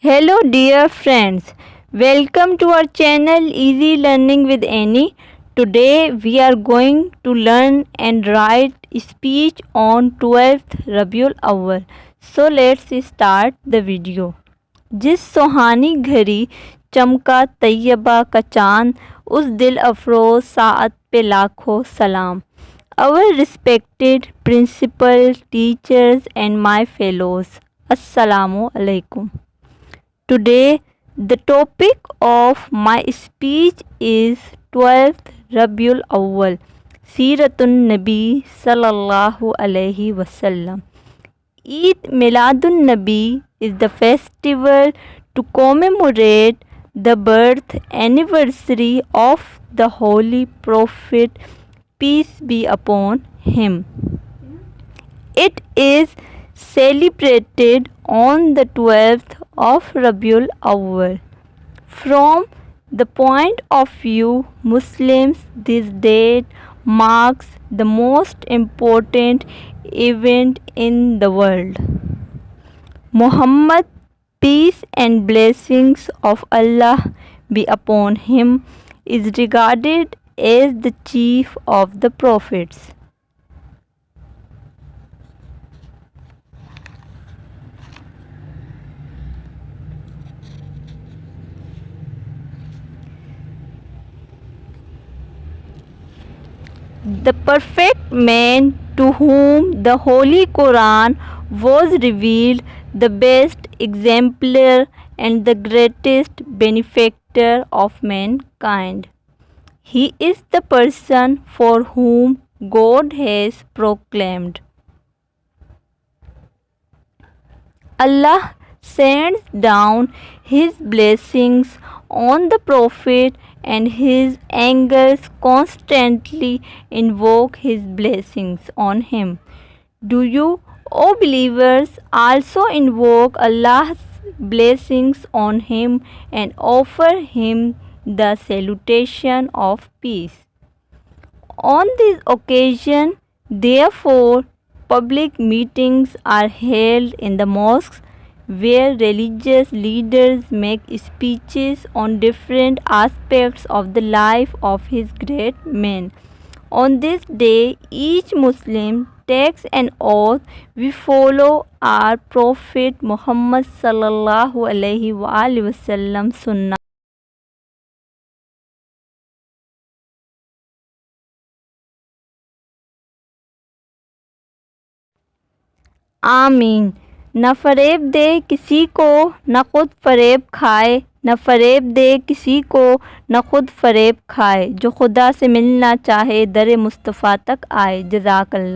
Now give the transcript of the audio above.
Hello dear friends, welcome to our channel Easy Learning with Annie. Today we are going to learn and write speech on 12th Rabiul Awwal. So let's start the video. जिस सुहानी घड़ी चमका तैयबा का चांद उस दिल अफरोज साअत पे लाखों सलाम. Our respected principal, teachers and my fellows, Assalamu alaikum. Today, the topic of my speech is 12th Rabiul Awwal, Seeratun Nabi sallallahu alaihi wasallam. Eid Miladun Nabi is the festival to commemorate the birth anniversary of the Holy Prophet, peace be upon him. It is celebrated on the 12th of Rabiul Awwal. From the point of view Muslims, this date marks the most important event in the world. Muhammad, peace and blessings of Allah be upon him, is regarded as the chief of the prophets. The perfect man to whom the Holy Quran was revealed, the best exemplar and the greatest benefactor of mankind. He is the person for whom God has proclaimed. Allah sends down His blessings on the Prophet, and His angels constantly invoke His blessings on him. Do you, O believers, also invoke Allah's blessings on him and offer him the salutation of peace? On this occasion, therefore, public meetings are held in the mosques where religious leaders make speeches on different aspects of the life of his great men. On this day, each Muslim takes an oath: we follow our Prophet Muhammad sallallahu alaihi wasallam sunnah. आमीन. न फ़रेब दे किसी को न खुद फ़रेब खाए, न फ़रेब दे किसी को न खुद फ़रेब खाए. जो खुदा से मिलना चाहे दर मुस्तफ़ा तक आए. जज़ाकल्लाह.